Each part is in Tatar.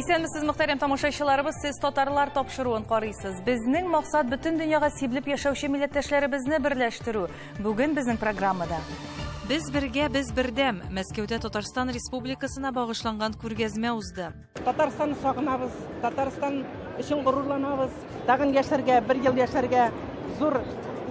Исәнмесез, мөхтәрәм тамашачыларыбыз, сез татарлар тапшыруын карыйсыз. Безнең максат бөтен дөньяга сибелеп яшәүче милләттәшләребезне берләштерү. Бүген безнең программада Без бергә, без бердәм. Мәскәүдә Татарстан Республикасына багышланган күргәзмә узды. Татарстанны сагынабыз, Татарстан өчен горурланабыз. Тагын яшәргә, бер ел яшәргә зур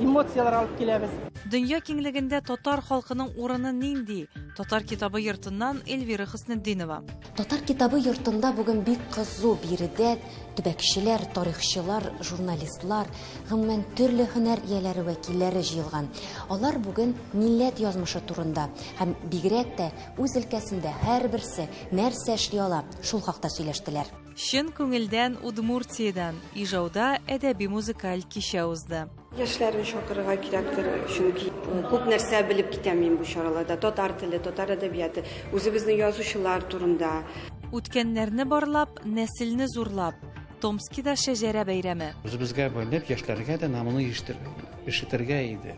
эмоциялар алып киләбез. Дөнья киңлегендә татар халкының урыны нинди? Татар китабы йортыннан Эльвира Хөснетдинова. Татар китабы йортында бүген бик кызу биредә төбәкчеләр, тарихчылар, журналистлар, гомумән төрле һөнәр ияләре вәкилләре җыелган. Алар бүген милләт язмышы турында һәм бигрәк тә үз өлкәсендә һәрберсе нәрсә эшли ала, шул хакта сөйләштеләр. Шын күңелдән Удмуртиядан Ижауда әдәби-музыкаль кичә узды. Яшьләрне шакырырга кирәктер, чөнки күп нәрсә белеп китәм мин бу чараларда. Татар теле, татар әдәбияты, үзебезнең язучылар турында. Үткәннәрне барлап, нәселне зурлап. Томскида шәҗәрә бәйрәме. Үзебезгә бәйләп яшьләргә дә намуны ишетергә иде.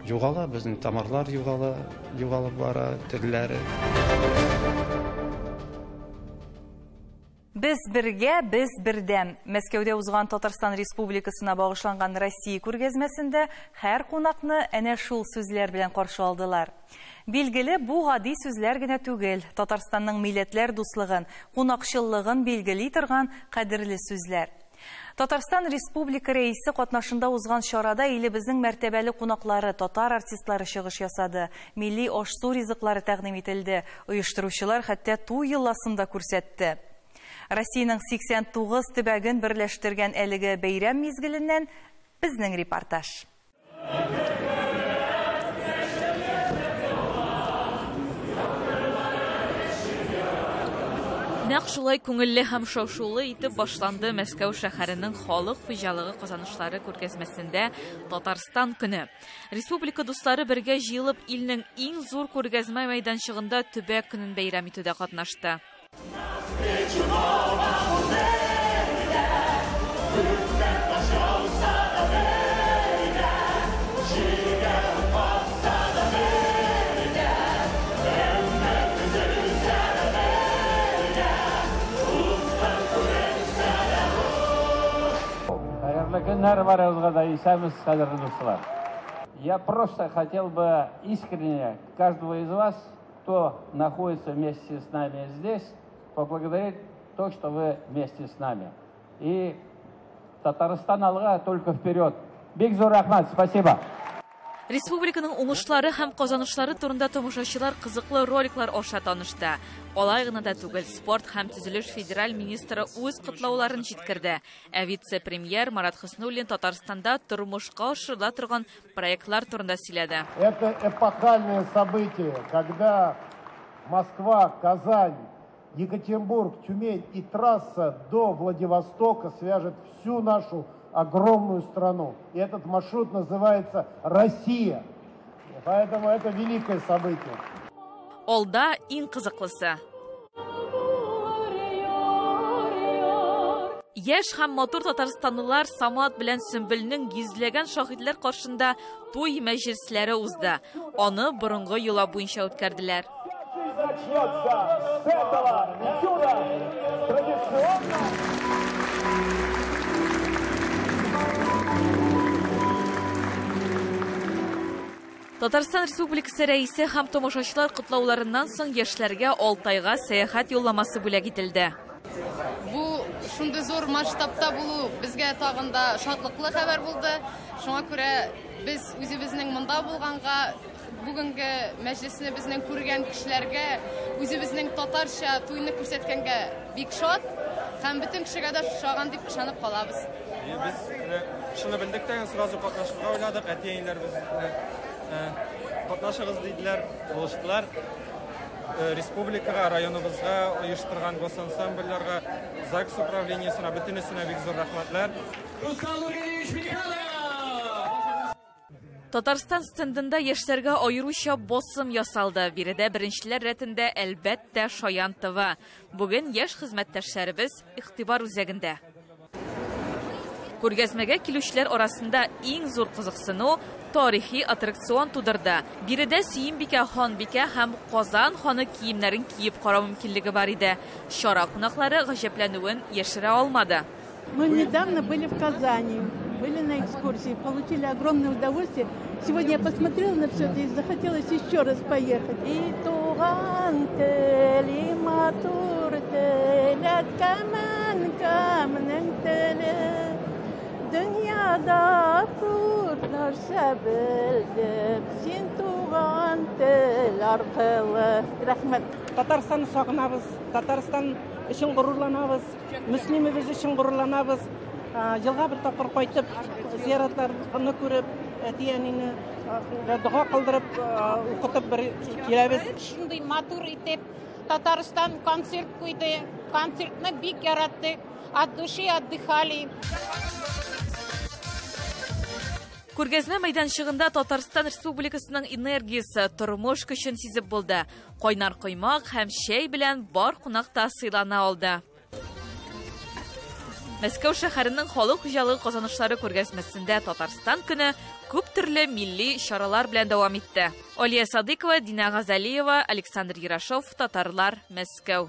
Югала, безнең тамырлар югалып бара, телләре. Без бергә, без бердәм. Мәскәүдә узган Татарстан Республикасына багышланган Россия күргәзмәсендә һәр кунакны әнә шул сүзләр белән каршы алдылар. Билгеле, бу гади сүзләр генә түгел, Татарстанның милләтләр дуслыгын, кунакчыллыгын билгели торган кадерле сүзләр. Татарстан Республика рәисе катнашында узган чарада илебезнең мәртәбәле кунаклары, татар артистлары чыгыш ясады. Милли аш-су ризыклары тәкъдим ителде. Оештыручылар хәтта туй йоласын да күрсәтте. Россиянең 89 төбәген берләштергән әлеге бәйрәм мизгеленнән безнең репортаж. Нәкъ шулай күңелле һәм шаушулы итеп башланды Мәскәү шәһәренең халык хуҗалыгы казанышлары күргәзмәсендә Татарстан көне. Республика дуслары бергә җыелып илнең иң зур күргәзмә мәйданчыгында төбәк көнен бәйрәм итүдә катнашты. Я просто хотел бы искренне каждого из вас, кто находится вместе с нами здесь, поблагодарить то, что вы вместе с нами. И Татарстан алга только вперед. Бик зур рахмат, спасибо. Республиканың уңышлары һәм казанышлары турында тамашачылар кызыклы роликлар аша танышты. Алай гына да түгел, спорт һәм төзелеш федераль министры үз котлауларын җиткерде. Ә вице-премьер Марат Хөснуллин Татарстанда тормышка ашырыла торган проектлар турында сөйләде. Это эпохальное событие, когда Москва, Казань, Екатеринбург, Тюмень и трасса до Владивостока свяжет всю нашу огромную страну. И этот маршрут называется Россия. Поэтому это великое событие. Алда иң кызыклысы. Яшь һәм матур татарстанлылар Самат белән Сөмбелнең йөзләгән шаһидләр каршында туй мәҗлесләре узды. Аны борынгы юла буенча үткәрделәр. Татарстан Республикасы рәисе һәм тамашачылар котлауларыннан соң яшьләргә 6 айга сәяхәт юлламасы бүләк ителде. Бу шундый зур масштабта булу безгә тагында шатлыклы хәбәр булды. Шуңа күрә без үзебезнең монда булганга бүгенге мәҗлесне безнең күргән кешеләргә үзебезнең татарча туйны күрсәткәнгә бик шат һәм бөтен кешегә дә шаган дип ышанып калабыз. Без шуны белдек тә сразу катнашырга уйладык, әтиәннәр безне катнашыгыз диделәр, булыштылар. Республикага, районыбызга оештырган госансамбльләргә, ЗАГС управлениесенә, бөтенесенә бик зур рәхмәтләр. Татарстан стендында яшьләргә аеруча басым ясалды. Биредә беренчеләр рәтендә әлбәттә Шаян ТВ. Бүген яшь хезмәттәшләребез игътибар үзәгендә. Күргәзмәгә килүчеләр арасында иң зур кызыксыну тарихи аттракцион тудырды. Биредә Сөембикә ханбикә һәм Казан ханы киемнәрен киеп карау мөмкинлеге бар иде. Шара кунаклары гаҗәпләнүен яшерә алмады. Мы недавно были в Казани, были на экскурсии, получили огромное удовольствие. Сегодня я посмотрела на все это и захотелось еще раз поехать. И туган тели матур теле камен камнен теле dünyada kurlar sebildim сен туган тел аркылы. Рәхмәт. Татарстанны сагынабыз, Татарстан өчен горурланабыз, мөслимебез өчен горурланабыз. Елга бер тапкыр кайтып, зияратларны күреп, әти-әнине дуга кылдырып, укытып бер киләбез. Шундый матур итеп Татарстан концерт куйды. Концертны бик яраттык, от души отдыхали. Күргәзмә мәйданчыгында Татарстан Республикасының энергиясе, тормыш көчен сизеп булды. Кайнар коймак һәм чәй белән бар кунакта сыйлана алды. Мәскәү шәһәренең халык хуҗалыгы казанышлары күргәзмәсендә Татарстан көне күп төрле милли чаралар белән дәвам итте. Алия Садыкова, Дина Газалиева, Александр Ярошов, Татарлар, Мәскәү.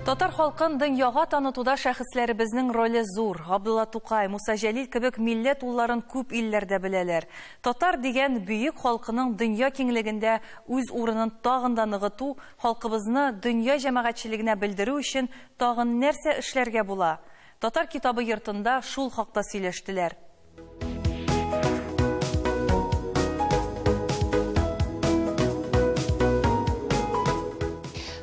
Татар халкын дөньяга танытуда шәхесләребезнең роле зур. Габдулла Тукай, Муса Җәлил кебек милләт улларын күп илләрдә беләләр. Татар дигән бөек халкының дөнья киңлегендә үз урынын тагын да ныгыту, халкыбызны дөнья җәмәгатьчелегенә белдерү өчен тагын нәрсә эшләргә була? Татар китабы йортында шул хакта сөйләштеләр.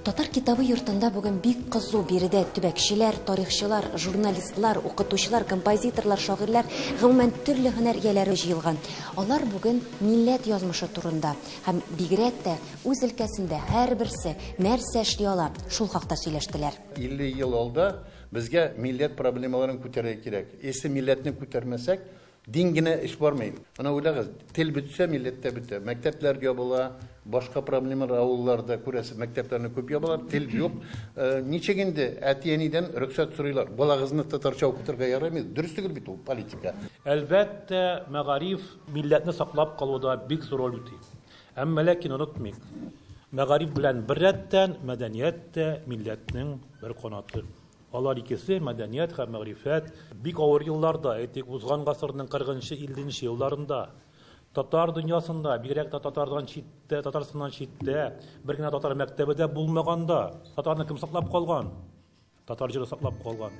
Татар китабы йортында бүген бик кызу биредә төбәкчеләр, тарихчылар, журналистлар, укытучылар, композиторлар, шагыйрьләр, гомумән төрле һөнәр ияләре җыелган. Алар бүген милләт язмышы турында һәм бигрәк тә үз өлкәсендә һәрберсе нәрсә эшли ала, шул хакта сөйләштеләр. 50 ел алда безгә милләт проблемаларын күтәрергә кирәк. Эсе милләтне күтәрмәсәк, дин генә эш бармый. Ана уйлагыз, тел бетсә милләттә бетә. Мәктәпләргә була, башка проблемалар авылларда күрәсе мәктәпләрне күп ябалар, тел юк. Ничек инде әти-әнидән рөхсәт сорыйлар. Балагызны татарча укытырга ярамый. Дөрес түгел бит ул политика. Әлбәттә, мәгариф милләтне саклап калуда бик зур роль үти. Әмма ләкин онытмыйк. Мәгариф белән беррәттән мәдәният тә милләтнең бер канаты. Алар икесе мәдәният һәм мәгърифәт бик авыр елларда, әйтик, узган гасырның 40-50 елларында татар дөньясында, бигрәк тә татардан читтә, Татарстаннан читтә, бер генә татар мәктәбе дә булмаганда, татарны кем саклап калган? Татар җыры саклап калган.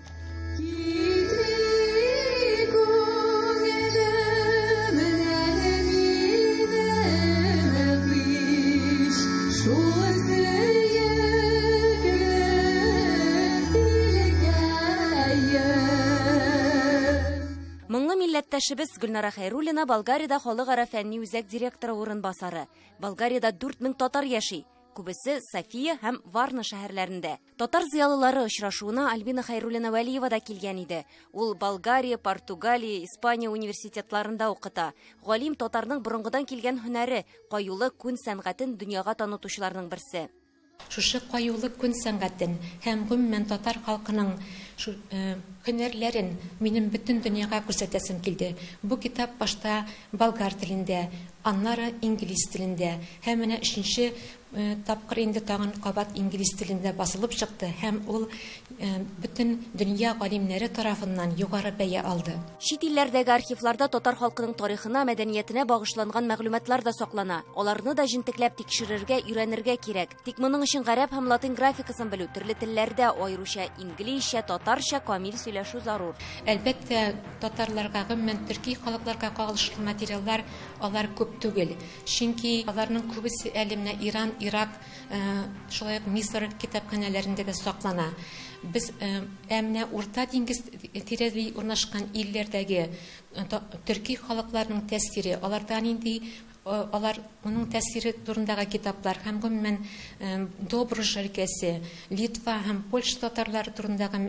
Моңлы милләттәшебез Гөлнара Хәйруллина Болгариядә халыкара фәнни үзәк директоры урынбасары. Болгариядә 4000 татар яши. Күбесе София һәм Варна шәһәрләрендә. Татар зыялылары очрашуына Альбина Хәйруллина Вәлиева да килгән иде. Ул Болгария, Португалия, Испания университетларында укыта. Галим татарның борынгыдан килгән һөнәре, каюлы күн сәнгатен дөньяга танытучыларның берсе. Шушы каюлы күн сәнгатен һәм гомумән татар халкының һөнәрләрен минем бөтен дөньяга күрсәтәсем килде. Бу китап башта болгар телендә, аннары инглиз телендә, һәм менә 3нче тапкыр инде тагын кабат инглиз телендә басылып чыкты һәм ул бөтен дөнья галимнәре тарафыннан югары бәя алды. Чит илләрдәге архивларда татар халкының тарихына, мәдәниятенә багышланган мәгълүматлар да саклана. Аларны да җентекләп тикшерергә, өйрәнергә кирәк. Тик моның өчен гарәп һәм латин графикасын белү, төрле телләрдә, аеруча инглизчә, татарча камил сөйләшү зарур. Әлбәттә, татарларга гомумән төрки халыкларга кагылышлы материаллар алар күп түгел. Чөнки аларның күбесе әле менә Иран, Ирак, шулай ук Мисыр китапханәләрендә дә саклана. Без әмнә Урта диңгез тирәли урнашкан илләрдәге төрки халыкларның тәэсире, алардан инде оның тәэсире турындагы китаплар һәм гомумән Добруж өлкәсе, Литва һәм Польша татарлары турындагы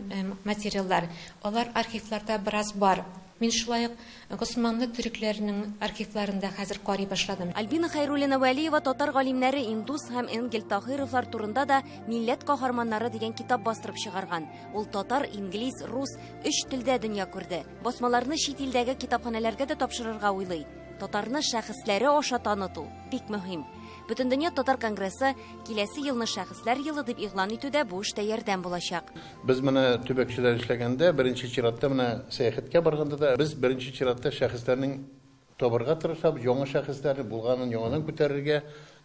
материаллар, алар архивларда бераз бар. Мин шулай ук Госманлы төрекләренең архивларында хәзер карый башладым. Альбина Хайруллина Вәлиева татар галимнәре Индус һәм Энгел Таһировлар турында да «Милләт каһарманнары» дигән китап бастырып чыгарган. Ул татар, инглиз, рус, 3 телдә дөнья күрде. Басмаларны чит илдәге китапханәләргә дә тапшырырга уйлый. Татарны шәхесләре аша таныту бик мөһим. Бөтендөнья татар конгрессы киләсе елны шәхесләр елы дип игълан итүдә бу эштә ярдәм булачак. Biz менә төбәкчеләр эшләгәндә, беренче чиратта менә сәяхәткә барганда да без беренче чиратта шәхесләрнең табырга тырышабыз, яңа шәхесләрне булганын яңадан күтәрергә,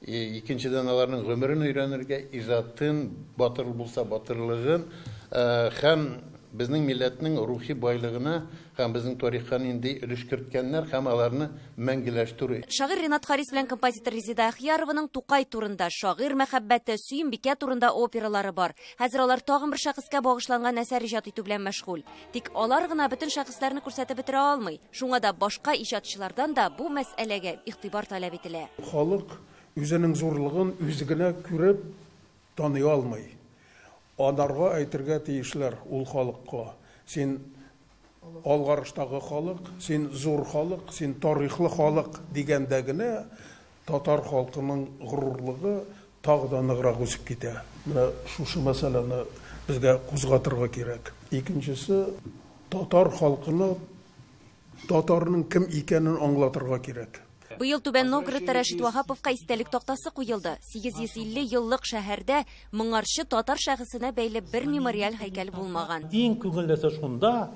икенчедән аларның гомерен өйрәнергә, иҗатын, батыр булса батырлыгын һәм безнең милләтнең рухи байлыгына һәм безнең тарихка нинди өлеш керткәннәр һәм аларны мәңгеләштерү. Шагыйрь Ринат Харис белән композитор Резида Ахьярованың Тукай турында, шагыйрь мәхәббәте, Сөембикә турында опералары бар. Хәзер алар тагын бер шәхескә багышланган әсәр иҗат итү белән мәшгуль. Тик алар гына бөтен шәхесләрне күрсәтеп бетерә алмый. Шуңа да башка иҗатчылардан да бу мәсьәләгә игътибар таләп ителә. Халык үзенең зурлыгын үзе генә күреп таный алмый. Анарга әйтергә тиешләр ул халыкка. Син алгарыштагы халык, син зур халык, син тарихлы халык дигәндә генә татар халкының горурлыгы тагы да ныграк үсеп китә. Менә шушы мәсьәләне безгә кузгатырга кирәк. Икенчесе, татар халкына татарның кем икәнен аңлатырга кирәк. Быел Түбән Новгородта Рәшит Ваһаповка истәлек тактасы куелды. 850 еллык шәһәрдә моңарчы татар шәхесенә бәйле бер мемориаль һәйкәл булмаган. Иң күңеллесе шунда,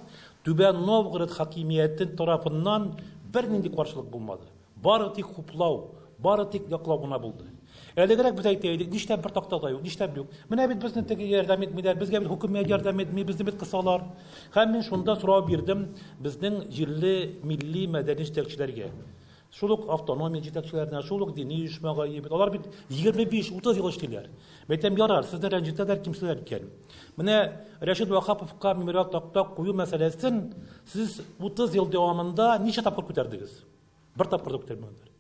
Түбән Новгород хакимияте тарафыннан бер нинди каршылык булмады. Бары тик хуплау, бары тик яклау гына булды. Әлегрәк без әйтәйдек, нишләп бер тактада юк, нишләп юк. Менә бит безне теге ярдәм итмиләр, безгә бит хөкүмәт ярдәм итми, безне бит кысалар. Һәм мин шунда сорау бирдем безнең җирле милли мәдәни җитәкчеләргә. Шулук автономия җитәкчеләренә, шулук дини оешмага ебет. Алар бит 25-30 ел эшлиләр. Мәйтәм ярар, сездә рәнҗетәләр кимселәр икән. Менә Рәшит Ваһаповка мемориаль такта кую мәсьәләсен сез 30 ел дәвамында ничә тапкыр күтәрдегез? Бер тапкыр да күтәрмәдегез.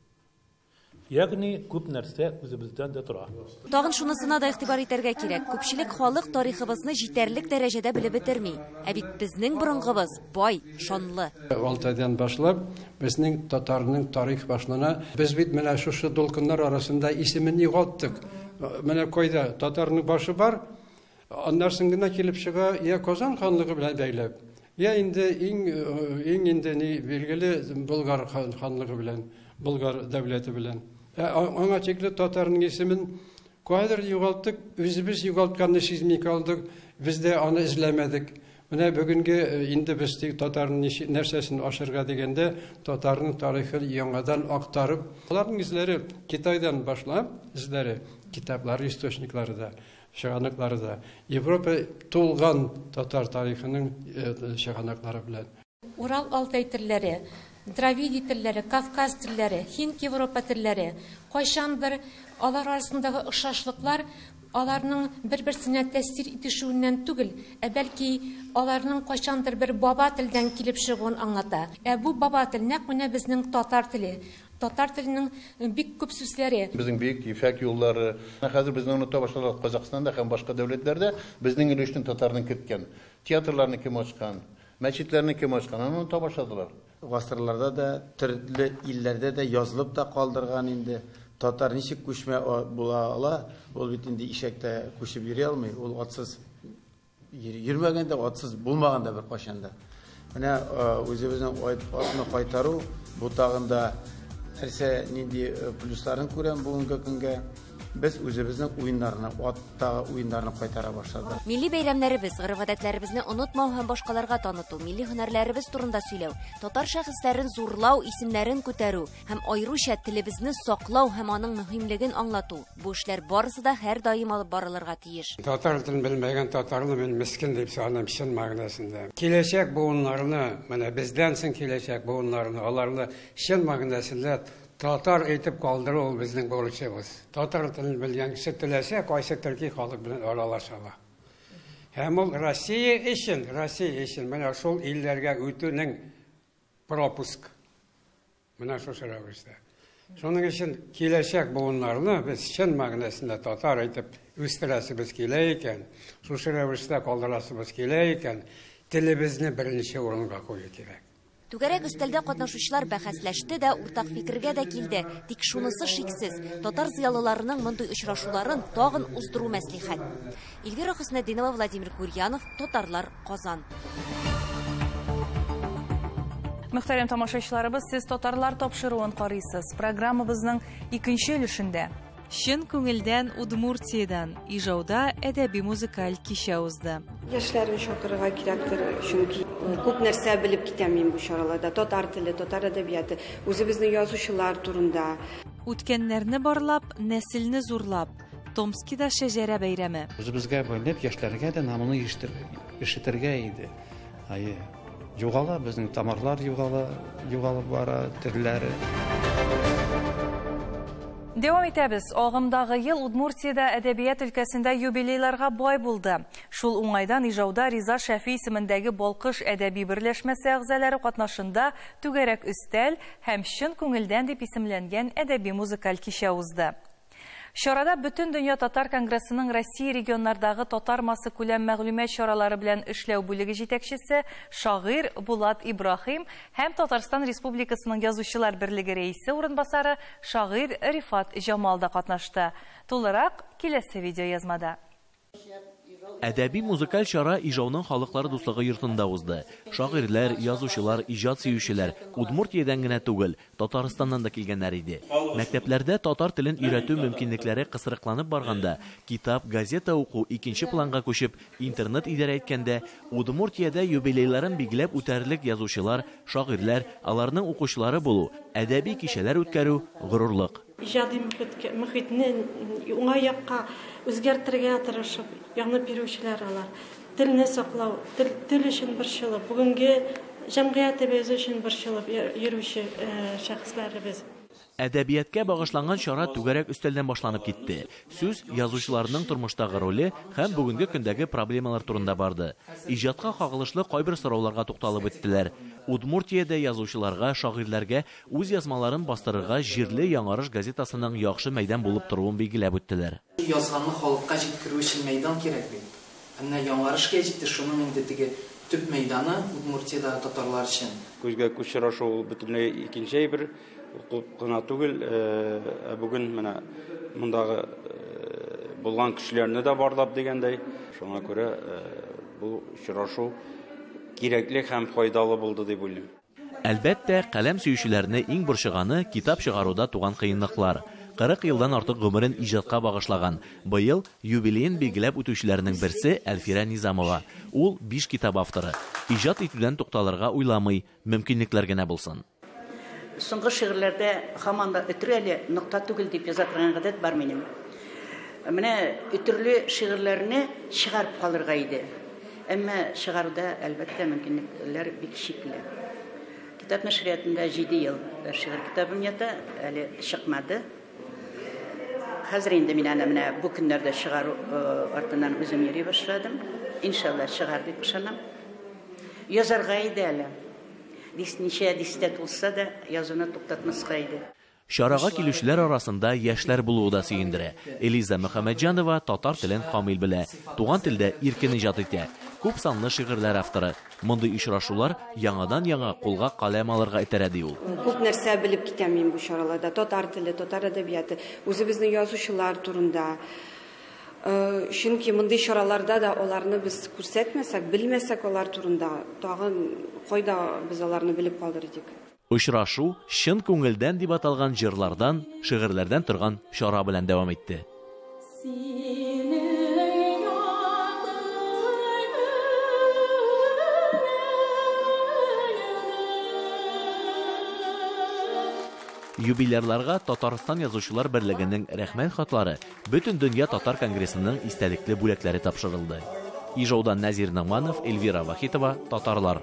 Ягъни күп нәрсә үзебездән дә тора. Тагын шунысына да игътибар итәргә кирәк. Күпчелек халык тарихыбызны җитәрлек дәрәҗәдә белеп бетерми. Ә бит безнең борынгыбыз бай, шанлы. Алтайдан башлап, безнең татарның тарих башлана. Без бит менә шушы дулкыннар арасында исемен югалттык. Менә кайда татарның башы бар, аннан соң гына килеп чыга, я Казан ханлыгы белән бәйләп. Я инде иң инде ни билгеле Болгар ханлыгы белән, Болгар дәүләте белән. Аңа чикле татарның исемен кайдыр югалттык, үзебез югалтканны сизми калдык, без дә аны эзләмәдек. Менә бүгенге инде без татарның нәрсәсен ашырга дигәндә, татарның тарихын яңадан актарып, аларның изләре Китайдан башлап, изләре китаплар, источникларында, шаганакларында, Европа тулган татар тарихының шаганаклары белән. Урал Алтай телләре, Дравиди телләре, Кавказ телләре, Hind Европа телләре, кайчандыр алар арасындагы охшашлыклар аларның бер-берсенә тәэсир итешүеннән түгел, бәлки аларның кайчандыр бер баба телдән килеп чыгуын аңлата. Бу баба тел нәкъ менә безнең татар теле. Татар теленең бик күп сүзләре. Безнең бик ифәк юллары. Хәзер безнең оныта башладык Казакъстанда һәм башка дәүләтләрдә безнең өлешне татарның керткән. Театрларны кем ачкан, мәчетләрне кем ачкан, аны оныта башладылар. Гасырларда да, төрле илләрдә дә язылып та калдырган инде. Татар ничек күчмә була ала, ул бит инде ишәктә күчеп йөри алмый, ул атсыз йөрмәгәндә, атсыз булмаганда бер кашанда. Менә үзебезнең атны кайтару бу тагында нәрсә нинди плюсларын күрәм бүгенге көнгә. Без үзебезнең уеннарны, аттагы уеннарны кайтара башладык. Милли бәйрәмнәребез, гырыф-гадәтләребезне онытмау һәм башкаларга таныту, милли һөнәрләребез турында сөйләү, татар шәхесләрен зурлау, исемнәрен күтәрү һәм аеруча телебезне саклау һәм аның мөһимлеген аңлату. Бу эшләр барысы да һәр даим алып барылырга тиеш. Татар телен белмәгән татарны мин мискин дип саныйм чын мәгънәсендә. Киләчәк буыннарны, менә бездән соң киләчәк буыннарны, аларны чын мәгънәсендә татар әйтеп калдыру ул безнең бурычыбыз. Татар телен белгән кеше теләсә, кайсы төрки халык белән аралаша. Һәм ул Россия өчен менә шул илләргә үтүнең пропуск. Менә шушы рәвештә. Шуның өчен киләчәк буыннарны без чын мәгънәсендә татар әйтеп үстерәсебез килә икән, шушы рәвештә калдырасыбыз килә икән, телебезне беренче урынга кую кирәк. Түгәрәк өстәлдә катнашучылар бәхәсләште дә, уртак фикергә дә килде. Тик шунысы шиксез, татар зыялыларының мондый очрашуларын тагын уздыру мәслихәт. Эльвира Хөснетдинова, Владимир Курьянов, Татарлар, Казан. Мөхтәрәм тамашачыларыбыз, сез татарлар тапшыруын карыйсыз. Программабызның икенче өлешендә Шын күңелдән Удмуртиядан Ижауда әдәби музыкаль кичә узды. Яшьләрне шакырырга кирәктер, чөнки күп нәрсә белеп китәм мин бу чараларда. Татар теле, татар әдәбияты, үзебезнең язучылар турында. Үткәннәрне барлап, нәселне зурлап, Томскида шәҗәрә бәйрәме. Үзебезгә бәйләп яшьләргә дә намуны ишетергә иде. Югала, безнең тамырлар югалып бара, телләре. Девам итәбез. Агымдагы ел Удмуртиядә әдәбият өлкәсендә юбилейларга бай булды. Шул уңайдан Ижауда Риза Шәфи исемендәге Балкыш әдәби берләшмәсе әгъзалары катнашында түгәрәк өстәл һәм шын күңелдән дип исемләнгән әдәби музыкаль кичә узды. Чарада Бөтен дөнья татар конгрессының Россия регионнардагы татар масы күләм мәгълүмат чаралары белән эшләү бүлеге җитәкчесе шагыйрь Булат Ибрахим һәм Татарстан Республикасының язучылар берлеге рәисе урынбасары шагыйрь Рифат Җамал да катнашты. Тулырак киләсе видеоязмада. Әдәби музыкаль чара Ижауның халыклары дуслыгы йортында узды. Шагыйрьләр, язучылар, иҗат сөючеләр Удмуртиядән генә түгел, Татарстаннан да килгәннәр иде. Мәктәпләрдә татар телен өйрәтү мөмкинлекләре кысрыкланып барганда, китап, газета уку икенче планга күчеп, интернет идарә иткәндә, Удмуртиядә юбилейларын билгеләп үтәрлек язучылар, шагыйрьләр, аларның укучылары булу, әдәби кичәләр үткәрү горурлык. Иҗади мөхитне уңай якка үзгәртергә тырышып, яңа бирүчеләр алар. Телне саклау, тел өчен борчылып, бүгенге җәмгыятебез өчен борчылып йөрүче шәхесләрбез. Әдәбияткә багышланган чара түгәрәк өстәлдән башланып китте. Сүз язучыларның тормыштагы роле һәм бүгенге көндәге проблемалар турында барды. Иҗатка кагылышлы кайбер сорауларга тукталып үттеләр. Удмуртиядә язучыларга, шагыйрьләргә үз язмаларын бастырырга җирле Яңарыш газетасының яхшы мәйдан булып торуын билгеләп үттеләр. Язганны халыкка җиткерү өчен мәйдан кирәк бит. Әмма Яңарыш газеты шуның инде теге төп мәйданы Удмуртиядә татарлар өчен. Күзгә күчерашу бөтенләй икенче бер кына түгел, бүген менә мондагы булган кешеләрне дә барлап дигәндәй, шуңа күрә бу очрашу кирәкле һәм файдалы булды дип уйлыйм. Әлбәттә, каләм сөючеләрне иң борчыганы китап чыгаруда туган кыенлыклар. 40 елдан артык гомерен иҗатка багышлаган. Быел юбилейын билгеләп үтүчеләрнең берсе Әлфирә Низамова. Ул 5 китап авторы. Иҗат итүдән тукталырга уйламый, мөмкинлекләр генә булсын. Соңгы шигырьләрдә һаман да өтрәле нокта түгел дип яза торган гадәт бар минем. Менә өтрле шигырьләрне чыгарып калырга иде. Әмма чыгаруда әлбәттә мөмкинлекләр бик чикле. Китап нәшриятында 7 ел шигырь китабым ята, әле чыкмады. Хәзер инде мин аны менә бу көннәрдә чыгару артыннан үзем йөри башладым. Иншалла чыгар дип ышанам. Язарга иде әле. Ничә дистә булса да язуны туктатмаска иде. Чарага килүчеләр арасында яшьләр булуы да сөендерә. Элиза Мөхәммәтҗанова татар телен камил белә. Туган телдә иркен иҗат итә. Күп санлы шигырьләр авторы. Мондый очрашулар яңадан-яңа кулга каләм алырга итерә ди ул. Күп нәрсә белеп китәм мин бу чараларда. Татар теле, татар әдәбияты, үзебезнең язучылар турында. Чөнки мондый чараларда да аларны без күрсәтмәсәк, белмәсәк алар турында, тагын кайда без аларны белеп калдыр идек. Очрашу шын күңелдән дип аталган җырлардан, шигырьләрдән торган чара белән дәвам итте. Юбилейларга Татарстан язучылар берлегенең рәхмәт хатлары Бөтен дөнья татар конгрессының истәлекле бүләкләре тапшырылды. Ижаудан Назир Нагманов, Эльвира Вахитова, Татарлар.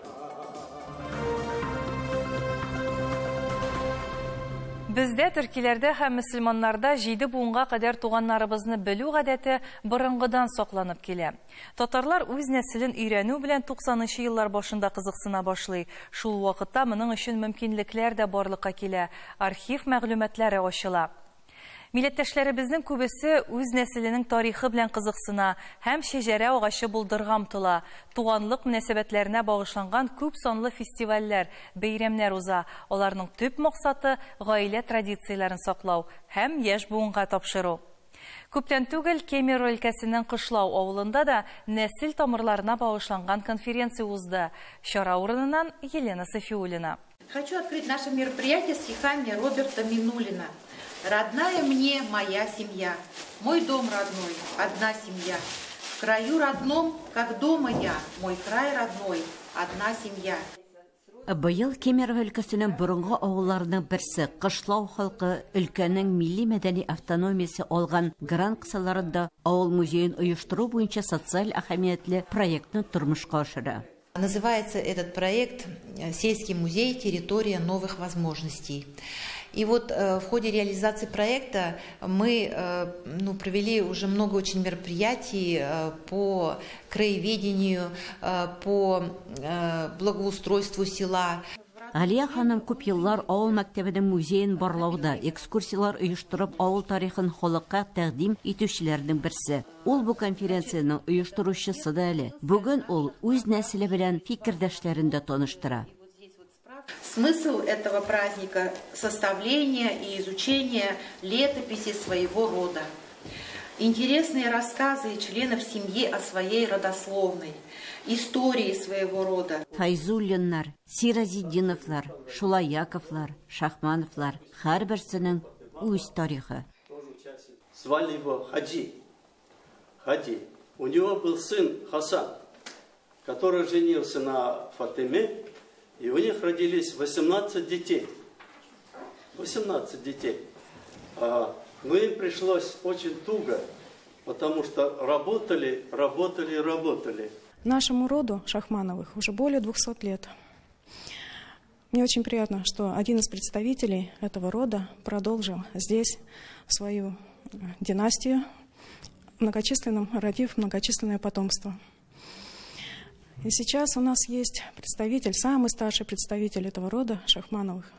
Бездә төркиләрдә һәм мөселманнарда 7 буынга кадәр туганнарыбызны белү гадәте борынгыдан сакланып килә. Татарлар үз нәселен өйрәнү белән 90-нчы еллар башында кызыксына башлый. Шул вакытта моның өчен мөмкинлекләр дә барлыкка килә. Архив мәгълүматлары ачыла. Милләттәшләребезнең күбесе үз нәселенең тарихы белән кызыксына һәм шәҗәрә агачы булдырга омтыла. Туганлык мөнәсәбәтләренә багышланган күп санлы фестивальләр, бәйрәмнәр уза. Аларның төп максаты гаилә традицияләрен саклау һәм яшь буынга тапшыру. Күптән түгел Кемерово өлкәсенең Кышлау авылында да нәсел тамырларына багышланган конференция узды. Чара урыныннан Елена Софиуллина. Хочу открыть наше мероприятие стихами Роберта Минулина. Родная мне моя семья, мой дом родной, одна семья. В краю родном, как дома я, мой край родной, одна семья. Быел Кемерово өлкәсенең борынгы авылларының берсе Кышлау халкы өлкәнең милли мәдәни автономиясе алган грант кысаларында авыл музеен оештыру буенча социаль әһәмиятле проектны тормышка ашыра. Называется этот проект «Сельский музей. Территория новых возможностей». И вот в ходе реализации проекта мы провели уже много очень мероприятий по краеведению, по благоустройству села. Алия ханым күп еллар авыл мәктәбенең музейын барлауда, экскурсиялар оештырып авыл тарихын халыкка тәкъдим итүчеләрнең берсе. Ул бу конференцияның оештыручысы да әле. Бүген ул үз нәселе белән фикердәшләрен дә таныштыра. Смысл этого праздника – составление и изучение летописи своего рода. Интересные рассказы членов семьи о своей родословной, истории своего рода. Файзуллиннар, Сиразиддиновлар, Шулаяковлар, Шахмановлар, һәрберсенең үз тарихы. Звали его Хаджи. Хаджи. У него был сын Хасан, который женился на Фатиме, и у них родились 18 детей. 18 детей. Но им пришлось очень туго, потому что работали. Нашему роду Шахмановых уже более 200 лет. Мне очень приятно, что один из представителей этого рода продолжил здесь свою династию, родив многочисленное потомство. И сейчас у нас есть представитель, самый старший представитель этого рода Шахмановых,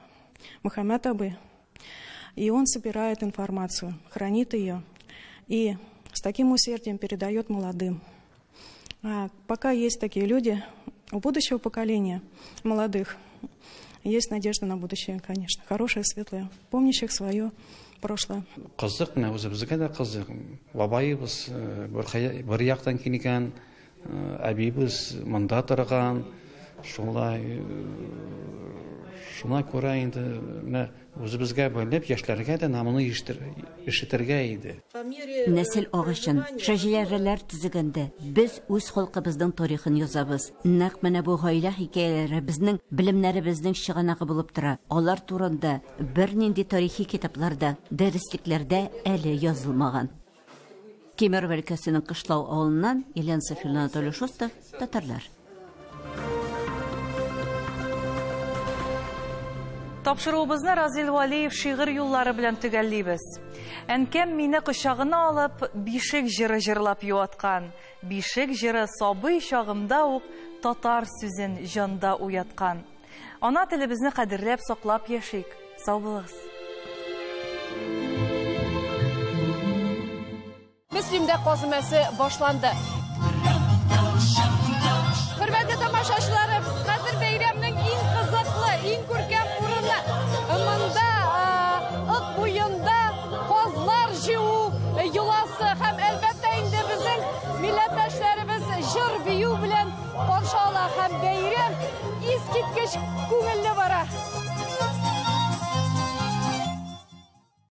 Мухаммед Абы. И он собирает информацию, хранит ее и с таким усердием передает молодым. А пока есть такие люди, у будущего поколения молодых есть надежда на будущее, конечно, хорошее, светлое, помнящих свое прошлое. Кызык, менә үзебезгә дә кызык. Бабайыбыз бер яктан килгән, әбибез монда торган, шуңа күрә инде менә үзебезгә бәйләп яшьләргә дә намуны ишетергә иде. Нәсел агышын, шәҗәрәләр төзегәндә без үз халкыбызның тарихын язабыз. Нәкъ менә бу гаилә хикәяләре безнең белемнәребезнең чыганагы булып тора. Алар турында бернинди тарихи китапларда, дәреслекләрдә әле язылмаган. Кемерово өлкәсенең Кышлау авылыннан Елена Софиуллина, Татарлар. Тапшыруыбызны Разил Валиев шигырь юллары белән төгәллибез. Әнкәм мине кочагына алып, бишек җыры җырлап юаткан. Бишек җыры сабый чагымда ук татар сүзен җанда уяткан. Ана телебезне кадерләп саклап яшик. Сау булыгыз. Мөслимдә казымәсе башланды. Хөрмәтле тамашачыларыбыз, хәзер бәйрәмнең иң кызыклы, иң күркәм урыны. Монда ак буенда казлар җыю юласы һәм әлбәттә инде безнең милләттәшләребез җыр бию белән каршы ала һәм бәйрәм искиткеч күңелле